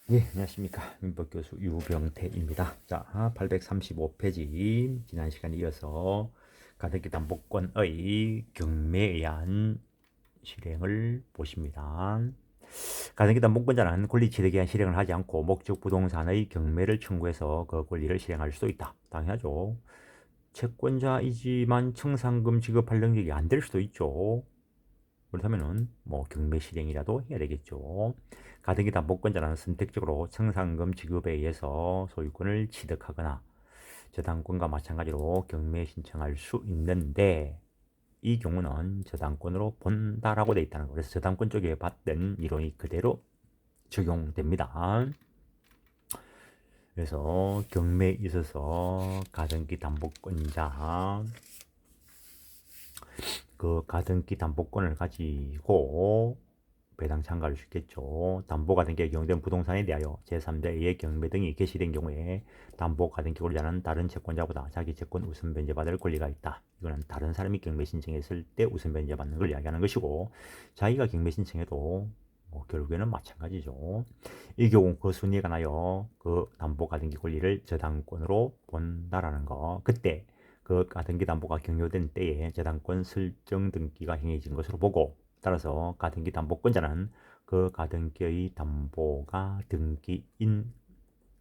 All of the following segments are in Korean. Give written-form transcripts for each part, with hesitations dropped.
예, 안녕하십니까. 민법교수 유병태입니다. 자, 835페이지. 지난 시간에 이어서 가등기 담보권의 경매에 의한 실행을 보십니다. 가등기 담보권자는 권리 취득에 의한 실행을 하지 않고 목적 부동산의 경매를 청구해서 그 권리를 실행할 수도 있다. 당연하죠. 채권자이지만 청산금 지급할 능력이 안 될 수도 있죠. 그렇다면은 뭐 경매 실행이라도 해야 되겠죠. 가등기 담보권자는 선택적으로 청산금 지급에 의해서 소유권을 취득하거나 저당권과 마찬가지로 경매 신청할 수 있는데 이 경우는 저당권으로 본다라고 돼 있다는 거. 그래서 저당권 쪽에 봤던 이론이 그대로 적용됩니다. 그래서 경매에 있어서 가등기 담보권자 그 가등기 담보권을 가지고 배당 참가할 수 있겠죠. 담보가등기에 경된 부동산에 대하여 제3자의 경매 등이 개시된 경우에 담보가등기 권자는 다른 채권자보다 자기 채권 우선 변제받을 권리가 있다. 이거는 다른 사람이 경매 신청했을 때 우선 변제받는 걸 이야기하는 것이고, 자기가 경매 신청해도 뭐 결국에는 마찬가지죠. 이 경우 그 순위에 관하여 그 담보가등기 권리를 저당권으로 본다라는 거. 그때 그 가등기 담보가 경료된 때에 저당권 설정 등기가 행해진 것으로 보고, 따라서 가등기 담보권자는 그 가등기의 담보가 등기인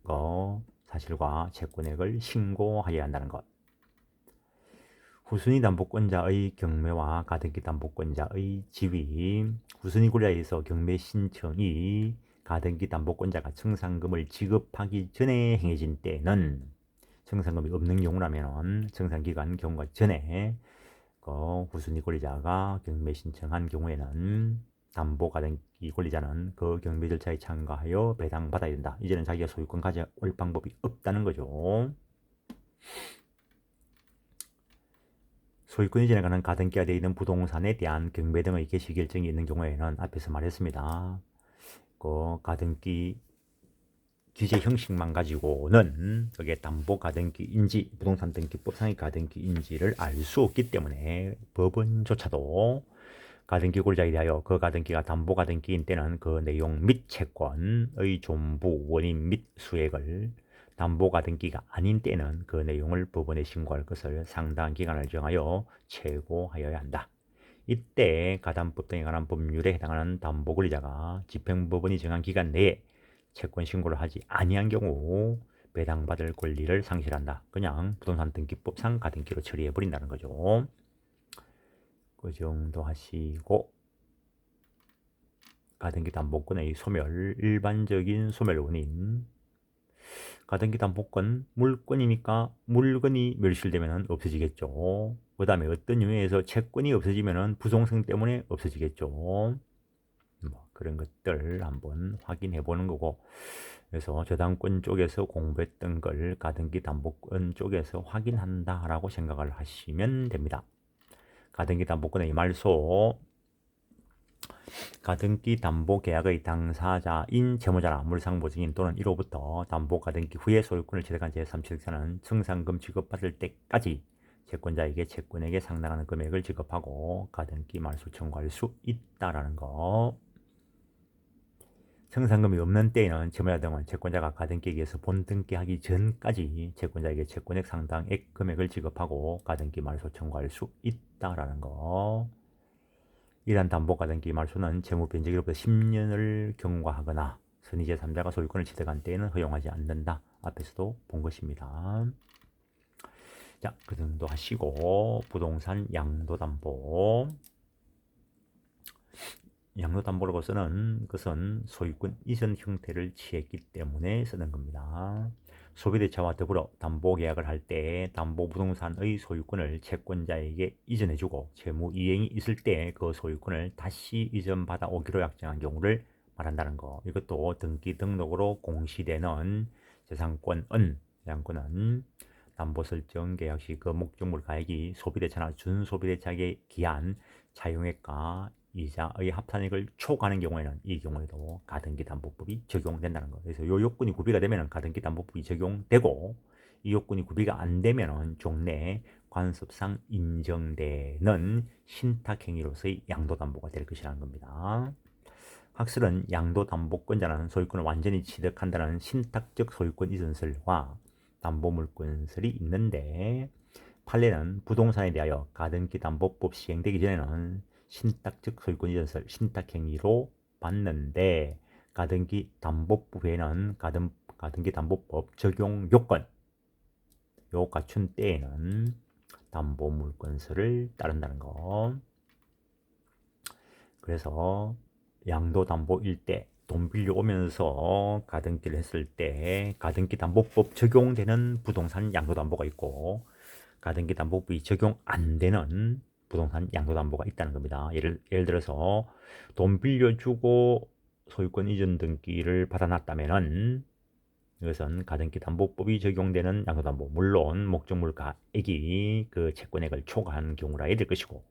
거 사실과 채권액을 신고하여야 한다는 것. 후순위 담보권자의 경매와 가등기 담보권자의 지위. 후순위 권자에서 경매 신청이 가등기 담보권자가 청산금을 지급하기 전에 행해진 때는, 청산금이 없는 경우라면 청산기간 경과 전에 후순위 권리자가 경매 신청한 경우에는 담보가등기 권리자는 그 경매 절차에 참가하여 배당받아야 된다. 이제는 자기가 소유권 가져올 방법이 없다는 거죠. 소유권 이전에 관한 가등기가 되어 있는 부동산에 대한 경매 등의 개시 결정이 있는 경우에는 앞에서 말했습니다. 그 가등기 규제 형식만 가지고는 그게 담보가등기인지 부동산 등기법상의 가등기인지를 알 수 없기 때문에 법원조차도 가등기 권리자에 대하여 그 가등기가 담보가등기인 때는 그 내용 및 채권의 전부 원인 및 수액을, 담보가등기가 아닌 때는 그 내용을 법원에 신고할 것을 상당한 기간을 정하여 최고하여야 한다. 이때 가담법 등에 관한 법률에 해당하는 담보권리자가 집행법원이 정한 기간 내에 채권 신고를 하지 아니한 경우 배당받을 권리를 상실한다. 그냥 부동산 등기법상 가등기로 처리해 버린다는 거죠. 그 정도 하시고, 가등기 담보권의 소멸, 일반적인 소멸 원인. 가등기 담보권, 물건이니까 물건이 멸실되면 없어지겠죠. 그 다음에 어떤 이유에서 채권이 없어지면 부동성 때문에 없어지겠죠. 뭐 그런 것들 한번 확인해 보는 거고, 그래서 저당권 쪽에서 공부했던 걸 가등기 담보권 쪽에서 확인한다라고 생각을 하시면 됩니다. 가등기 담보권의 말소. 가등기 담보 계약의 당사자인 채무자나 물상보증인 또는 이로부터 담보 가등기 후에 소유권을 취득한 제3취득자는 청산금 지급받을 때까지 채권자에게 채권액에 상당하는 금액을 지급하고 가등기 말소 청구할 수 있다라는 거. 청산금이 없는 때에는 채무자 등은 채권자가 가등기에 의해서 본등기하기 전까지 채권자에게 채권액 상당액 금액을 지급하고 가등기 말소 청구할 수 있다라는 거. 이러한 담보가등기 말소는 채무 변제기로부터 10년을 경과하거나 선의 제3자가 소유권을 취득한 때에는 허용하지 않는다. 앞에서도 본 것입니다. 자, 그 정도 하시고, 부동산 양도담보. 양도담보라고 쓰는 것은 소유권 이전 형태를 취했기 때문에 쓰는 겁니다. 소비대차와 더불어 담보계약을 할 때 담보부동산의 소유권을 채권자에게 이전해주고 채무 이행이 있을 때 그 소유권을 다시 이전받아 오기로 약정한 경우를 말한다는 거. 이것도 등기 등록으로 공시되는 재산권은 담보설정 계약 시 그 목적물 가액이 소비대차나 준소비대차에 기한 차용액과 이자의 합산액을 초과하는 경우에는 이 경우에도 가등기 담보법이 적용된다는 거. 그래서 이 요건이 구비가 되면 가등기 담보법이 적용되고, 이 요건이 구비가 안 되면 종래 관습상 인정되는 신탁행위로서의 양도담보가 될 것이라는 겁니다. 학설은 양도담보권자라는 소유권을 완전히 취득한다는 신탁적 소유권 이전설과 담보물권설이 있는데, 판례는 부동산에 대하여 가등기 담보법 시행되기 전에는 신탁적 소유권 이전설, 신탁행위로 봤는데, 가등기 담보법 외에는 가등기 담보법 적용 요건 요 갖춘 때에는 담보물권설을 따른다는 거. 그래서 양도담보일 때 돈 빌려오면서 가등기를 했을 때 가등기 담보법 적용되는 부동산 양도담보가 있고, 가등기 담보법이 적용 안 되는 부동산 양도담보가 있다는 겁니다. 예를 들어서 돈 빌려주고 소유권 이전 등기를 받아놨다면은 이것은 가등기 담보법이 적용되는 양도담보, 물론 목적물 가액이 그 채권액을 초과한 경우라 해야 될 것이고,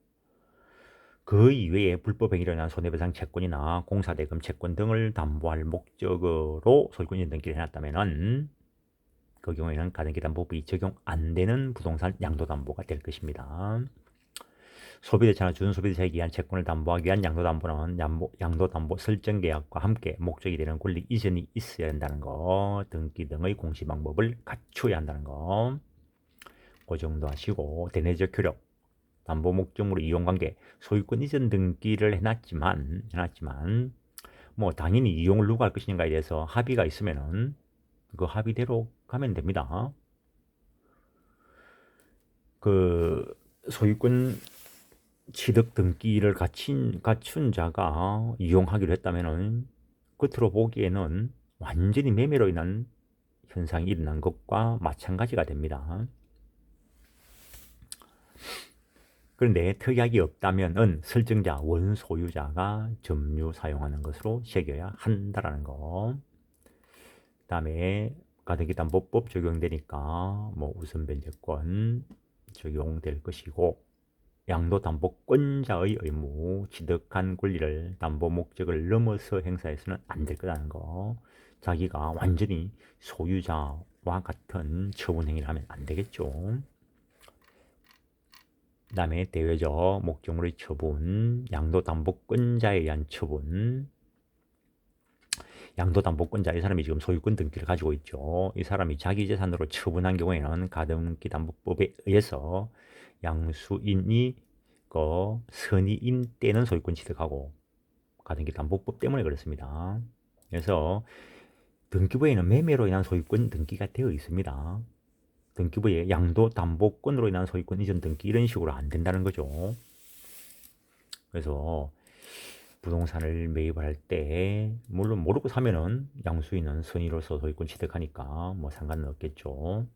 그 이외에 불법 행위로 인한 손해배상 채권이나 공사대금 채권 등을 담보할 목적으로 소유권 이전 등기를 해놨다면은 그 경우에는 가등기 담보법이 적용 안 되는 부동산 양도담보가 될 것입니다. 소비대차나 준소비대차에 의한 채권을 담보하기 위한 양도담보는 양도담보 설정계약과 함께 목적이 되는 권리 이전이 있어야 한다는 거, 등기 등의 공시 방법을 갖춰야 한다는 거, 그 정도 하시고, 대내적 효력, 담보 목적으로 이용관계, 소유권 이전 등기를 해놨지만 뭐 당연히 이용을 누가 할 것인가에 대해서 합의가 있으면은 그 합의대로 가면 됩니다. 그 소유권 취득 등기를 갖춘 자가 이용하기로 했다면은 겉으로 보기에는 완전히 매매로 인한 현상이 일어난 것과 마찬가지가 됩니다. 그런데 특약이 없다면은 설정자, 원소유자가 점유 사용하는 것으로 새겨야 한다라는 거. 그다음에 가등기 담보법 적용되니까 뭐 우선 변제권 적용될 것이고, 양도담보권자의 의무, 취득한 권리를 담보 목적을 넘어서 행사해서는 안 될 거라는 거. 자기가 완전히 소유자와 같은 처분 행위를 하면 안 되겠죠. 그 다음에 대외적 목적물의 처분, 양도담보권자에 의한 처분. 양도담보권자, 이 사람이 지금 소유권 등기를 가지고 있죠. 이 사람이 자기 재산으로 처분한 경우에는 가등기 담보법에 의해서 양수인이 그 선의인 때는 소유권 취득하고, 가등기 담보법 때문에 그렇습니다. 그래서 등기부에는 매매로 인한 소유권 등기가 되어 있습니다. 등기부에 양도담보권으로 인한 소유권 이전 등기 이런 식으로 안 된다는 거죠. 그래서 부동산을 매입할 때 물론 모르고 사면은 양수인은 선의로서 소유권 취득하니까 뭐 상관은 없겠죠.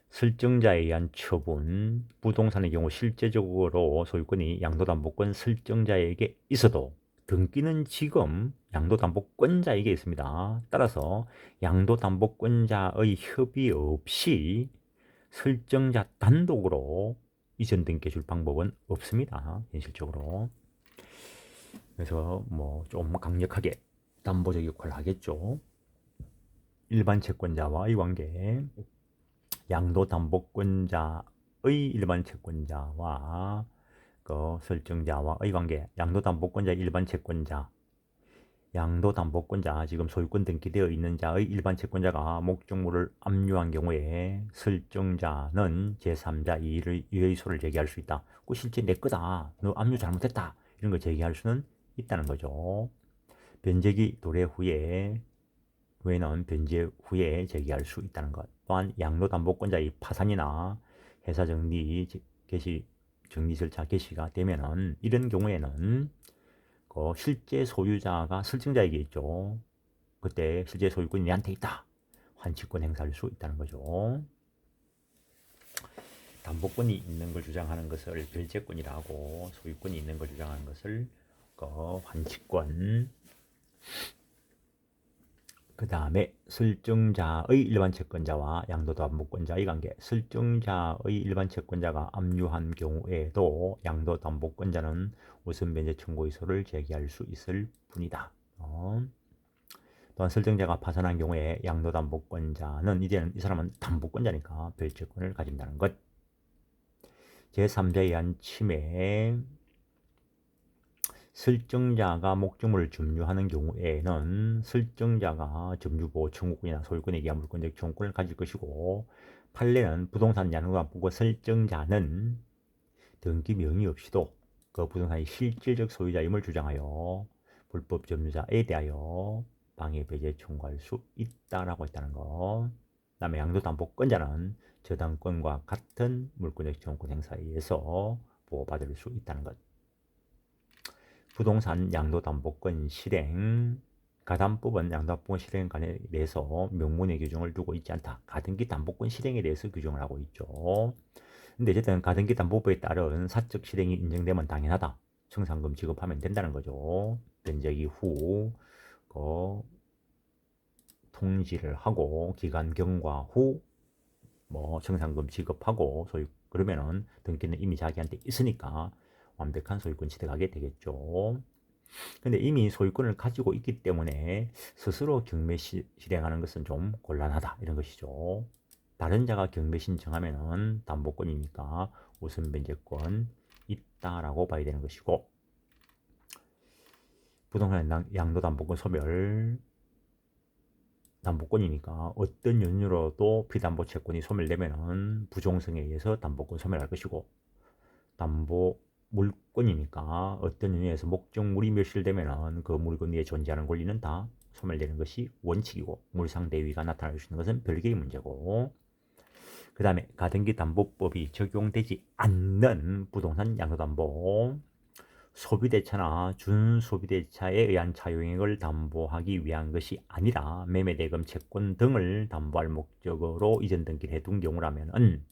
설정자에 의한 처분, 부동산의 경우 실제적으로 소유권이 양도담보권 설정자에게 있어도 등기는 지금 양도담보권자에게 있습니다. 따라서 양도담보권자의 협의 없이 설정자 단독으로 이전 등기해 줄 방법은 없습니다. 현실적으로. 그래서 뭐 좀 강력하게 담보적 역할을 하겠죠. 일반 채권자와의 관계, 양도담보권자의 일반 채권자와 그 설정자와의 관계, 양도담보권자 일반 채권자, 양도담보권자 지금 소유권 등기되어 있는 자의 일반 채권자가 목적물을 압류한 경우에 설정자는 제3자 이의를 유의소를 제기할 수 있다. 그 실제 내 거다. 너 압류 잘못했다. 이런 거 제기할 수는 있다는 거죠. 변제기 도래 후에는 변제 후에 제기할 수 있다는 것. 또한 양도담보권자의 파산이나 회사 정리 절차 개시가 되면은 이런 경우에는 그 실제 소유자가 설정자에게 있죠. 그때 실제 소유권이 내한테 있다. 환치권 행사할 수 있다는 거죠. 담보권이 있는 걸 주장하는 것을 별채권이라 하고, 소유권이 있는 걸 주장하는 것을 그 환치권. 그 다음에 설정자의 일반 채권자와 양도담보권자의 관계. 설정자의 일반 채권자가 압류한 경우에도 양도담보권자는 우선 변제 청구의소를 제기할 수 있을 뿐이다. 또한 설정자가 파산한 경우에 양도담보권자는 이제는 이 사람은 담보권자니까 별채권을 가진다는 것. 제3자에 의한 침해, 설정자가 목적물을 점유하는 경우에는 설정자가 점유보호 청구권이나 소유권에 의한 물권적 청구권을 가질 것이고, 판례는 부동산 양도담보권 설정자는 등기 명의 없이도 그 부동산의 실질적 소유자임을 주장하여 불법 점유자에 대하여 방해 배제 청구할 수 있다라고 했다는 거. 그다음에 양도담보권자는 저당권과 같은 물권적 청구권 행사에 의해서 보호받을 수 있다는 것. 부동산 양도담보권 실행, 가담법은 양도담보권 실행관에 대해서 명문의 규정을 두고 있지 않다. 가등기 담보권 실행에 대해서 규정을 하고 있죠. 근데 어쨌든 가등기 담보법에 따른 사적 실행이 인정되면 당연하다. 청산금 지급하면 된다는 거죠. 변제 이후 통지를 하고 기간 경과 후 청산금 지급하고 그러면은 등기는 이미 자기한테 있으니까 완벽한 소유권 취득하게 되겠죠. 근데 이미 소유권을 가지고 있기 때문에 스스로 경매 실행하는 것은 좀 곤란하다 이런 것이죠. 다른 자가 경매 신청하면은 담보권이니까 우선 변제권 있다라고 봐야 되는 것이고, 부동산 양도담보권 소멸 담보권이니까 어떤 연유로도 피담보 채권이 소멸되면은 부종성에 의해서 담보권 소멸할 것이고, 담보 물권이니까 어떤 연유에서 목적물이 멸실되면은 그 물건 위에 존재하는 권리는 다 소멸되는 것이 원칙이고, 물상대위가 나타날 수 있는 것은 별개의 문제고, 그 다음에 가등기 담보법이 적용되지 않는 부동산 양도담보, 소비대차나 준소비대차에 의한 차용액을 담보하기 위한 것이 아니라 매매대금 채권 등을 담보할 목적으로 이전 등기를 해둔 경우라면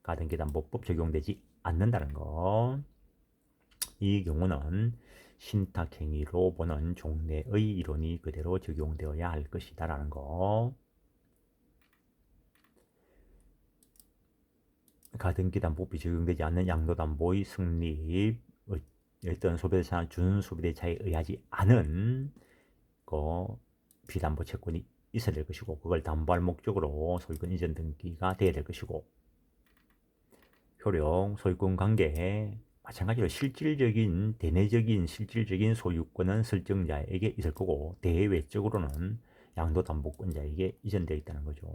가등기 담보법 적용되지 않는다는 거. 이 경우는 신탁행위로 보는 종래의 이론이 그대로 적용되어야 할 것이다 라는 거. 가등기 담보법이 적용되지 않는 양도담보의 성립, 어떤 소비대차나 준소비대차에 의하지 않은 비담보 채권이 있어야 될 것이고, 그걸 담보할 목적으로 소유권 이전 등기가 돼야 될 것이고, 효력, 소유권 관계에 마찬가지로 실질적인, 대내적인 실질적인 소유권은 설정자에게 있을 거고, 대외적으로는 양도담보권자에게 이전되어 있다는 거죠.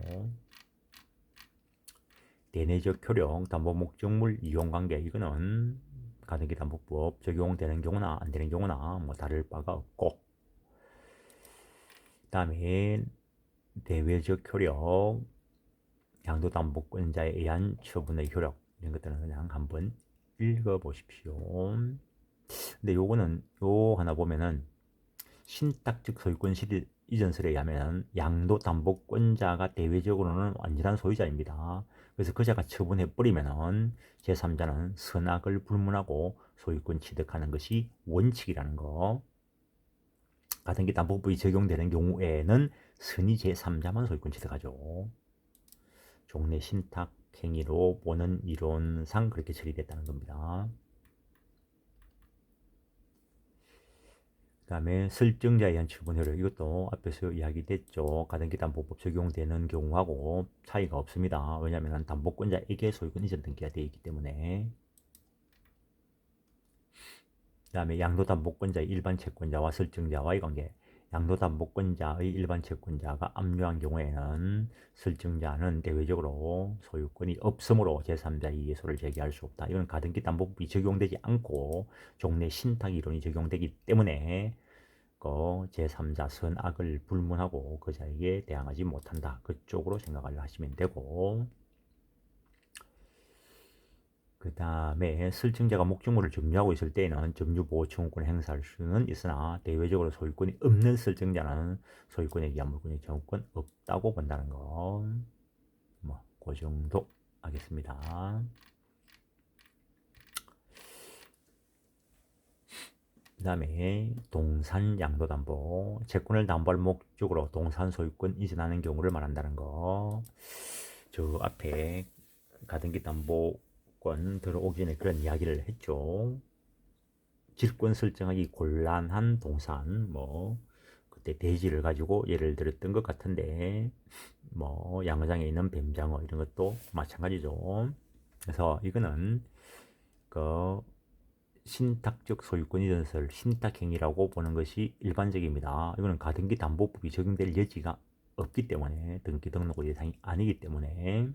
대내적 효력, 담보 목적물 이용 관계, 이거는 가등기 담보법 적용되는 경우나 안 되는 경우나 다를 바가 없고, 그 다음에 대외적 효력, 양도담보권자에 의한 처분의 효력, 이런 것들은 그냥 한번 읽어보십시오. 근데 요거는 요 하나 보면은 신탁적 소유권 실질 이전설에 의하면 양도담보권자가 대외적으로는 완전한 소유자입니다. 그래서 그 자가 처분해버리면은 제3자는 선악을 불문하고 소유권 취득하는 것이 원칙이라는 거. 가등기 담보법이 적용되는 경우에는 선의 제3자만 소유권 취득하죠. 종래 신탁 행위로 보는 이론상 그렇게 처리됐다는 겁니다. 그 다음에 설정자에 의한 처분 효력, 이것도 앞에서 이야기됐죠. 가등기 담보법 적용되는 경우하고 차이가 없습니다. 왜냐하면 담보권자에게 소유권 이전 등기가 되어 있기 때문에. 그 다음에 양도담보권자의 일반 채권자와 설정자와의 관계, 양도담보권자의 일반 채권자가 압류한 경우에는 설정자는 대외적으로 소유권이 없으므로 제3자의 이해소를 제기할 수 없다. 이건 가등기 담보법이 적용되지 않고 종래 신탁 이론이 적용되기 때문에 제3자 선악을 불문하고 그 자에게 대항하지 못한다. 그쪽으로 생각을 하시면 되고, 그 다음에 설정자가 목적물을 점유하고 있을 때에는 점유보호 청구권을 행사할 수는 있으나 대외적으로 소유권이 없는 설정자는 소유권에 의한 물권의 청구권 없다고 본다는 거. 그 정도 하겠습니다. 그 다음에 동산 양도담보, 채권을 담보할 목적으로 동산 소유권 이전하는 경우를 말한다는 거. 저 앞에 가등기 담보권 들어오기 전에 그런 이야기를 했죠. 질권 설정하기 곤란한 동산, 그때 대지를 가지고 예를 들었던 것 같은데, 양어장에 있는 뱀장어 이런 것도 마찬가지죠. 그래서 이거는 신탁적 소유권 이전설, 신탁행위라고 보는 것이 일반적입니다. 이거는 가등기 담보법이 적용될 여지가 없기 때문에, 등기 등록 대상이 아니기 때문에,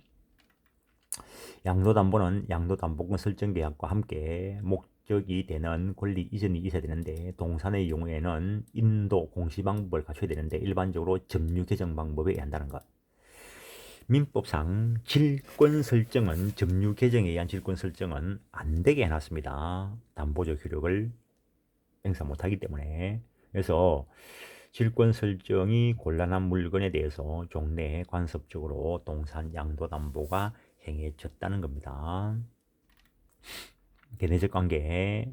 양도담보는 양도담보권 설정계약과 함께 목적이 되는 권리 이전이 있어야 되는데, 동산의 경우에는 인도 공시방법을 갖춰야 되는데 일반적으로 점유개정 방법에 의한다는 것. 민법상 질권 설정은, 점유 개정에 의한 질권 설정은 안 되게 해놨습니다. 담보적 효력을 행사 못하기 때문에. 그래서 질권 설정이 곤란한 물건에 대해서 종래에 관습적으로 동산 양도담보가 행해졌다는 겁니다. 대내적 관계에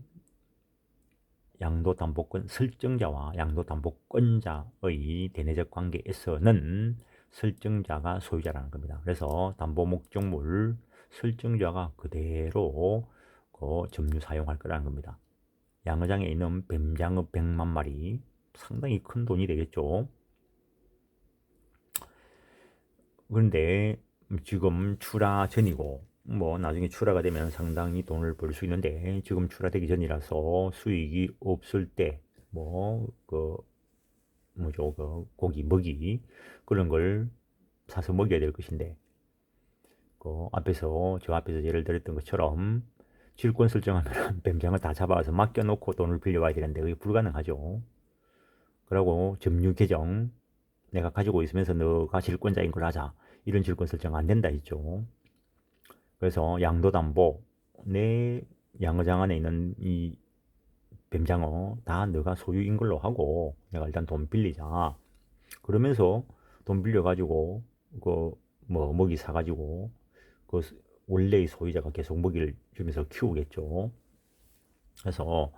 양도담보권 설정자와 양도담보권자의 대내적 관계에서는 설정자가 소유자라는 겁니다. 그래서 담보 목적물 설정자가 그대로 그 점유 사용할 거라는 겁니다. 양어장에 있는 뱀장어 100만 마리, 상당히 큰 돈이 되겠죠. 그런데 지금 출하 전이고, 뭐 나중에 출하가 되면 상당히 돈을 벌 수 있는데, 지금 출하되기 전이라서 수익이 없을 때 뭐 그 뭐죠, 그 고기 먹이 그런 걸 사서 먹여야 될 것인데, 저 앞에서 예를 들었던 것처럼 질권 설정하면 뱀장을 다 잡아와서 맡겨놓고 돈을 빌려와야 되는데 그게 불가능하죠. 그러고 점유 개정, 내가 가지고 있으면서 너가 질권자인 걸 하자, 이런 질권 설정 안 된다 했죠. 그래서 양도담보, 내 양어장 안에 있는 이 뱀장어 다 너가 소유인 걸로 하고 내가 일단 돈 빌리자. 그러면서 돈 빌려가지고 그 뭐 먹이 사가지고 그 원래의 소유자가 계속 먹이를 주면서 키우겠죠. 그래서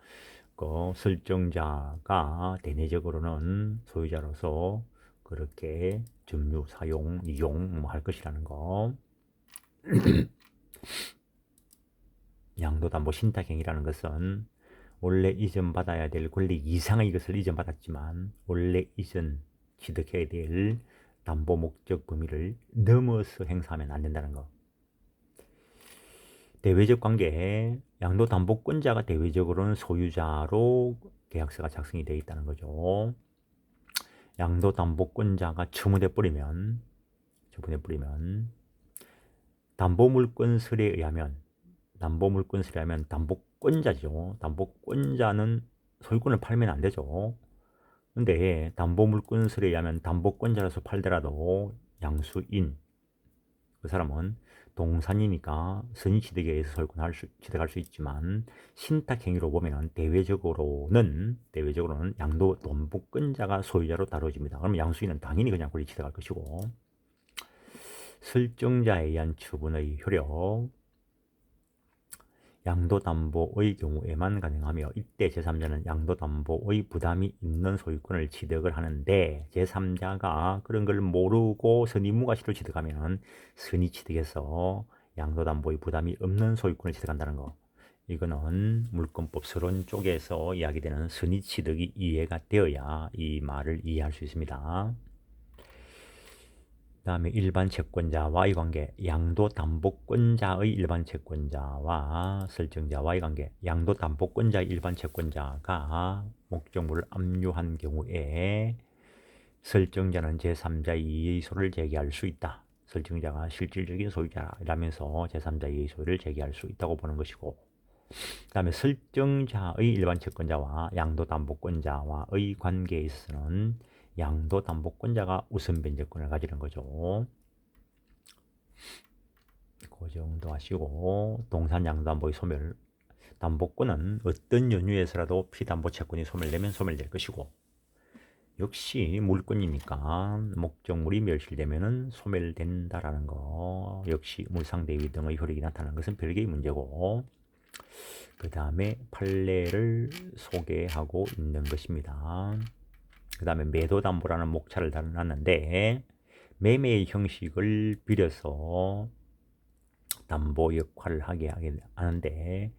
그 설정자가 대내적으로는 소유자로서 그렇게 점유, 사용, 이용 할 것이라는 거. 양도담보 신탁행위라는 것은 원래 이전받아야 될 권리 이상의 이것을 이전받았지만 원래 이전 취득해야 될 담보 목적 범위를 넘어서 행사하면 안 된다는 거. 대외적 관계에 양도담보권자가 대외적으로는 소유자로 계약서가 작성이 되어 있다는 거죠. 양도담보권자가 처분해버리면 담보물권설에 의하면 담보권자죠. 담보권자는 소유권을 팔면 안 되죠. 근데 담보물권설에 의하면 담보권자로서 팔더라도 양수인, 그 사람은 동산이니까 선의취득에 의해서 소유권을 취득할 수 있지만, 신탁행위로 보면 대외적으로는 양도담보권자가 소유자로 다뤄집니다. 그럼 양수인은 당연히 그냥 권리 취득할 것이고, 설정자에 의한 처분의 효력, 양도담보의 경우에만 가능하며, 이때 제3자는 양도담보의 부담이 있는 소유권을 취득을 하는데, 제3자가 그런 걸 모르고 선의무과시로 취득하면 선의취득에서 양도담보의 부담이 없는 소유권을 취득한다는 거. 이거는 물권법 서론 쪽에서 이야기되는 선의취득이 이해가 되어야 이 말을 이해할 수 있습니다. 그 다음에 일반 채권자와의 관계, 양도담보권자의 일반 채권자와 설정자와의 관계. 양도담보권자의 일반 채권자가 목적물을 압류한 경우에 설정자는 제3자의 이의소를 제기할 수 있다. 설정자가 실질적인 소유자라면서 제3자의 이의소를 제기할 수 있다고 보는 것이고, 그 다음에 설정자의 일반 채권자와 양도담보권자와의 관계에 있어서는 양도담보권자가 우선 변제권을 가지는 거죠. 그 정도 하시고, 동산 양도담보의 소멸, 담보권은 어떤 연유에서라도 피담보채권이 소멸되면 소멸될 것이고, 역시 물권이니까 목적물이 멸실되면 소멸된다라는 거, 역시 물상대위 등의 효력이 나타나는 것은 별개의 문제고, 그 다음에 판례를 소개하고 있는 것입니다. 그 다음에 매도담보라는 목차를 놨는데, 매매의 형식을 빌려서 담보 역할을 하게 하는데,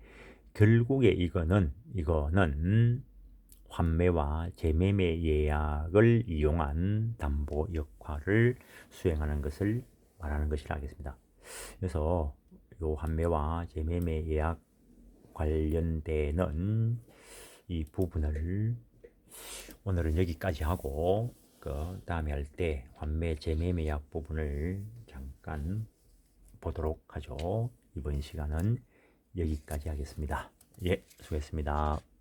결국에 이거는 환매와 재매매 예약을 이용한 담보 역할을 수행하는 것을 말하는 것이라 하겠습니다. 그래서 요 환매와 재매매 예약 관련되는 이 부분을 오늘은 여기까지 하고 그 다음에 할 때 환매 재매매약 부분을 잠깐 보도록 하죠. 이번 시간은 여기까지 하겠습니다. 예, 수고했습니다.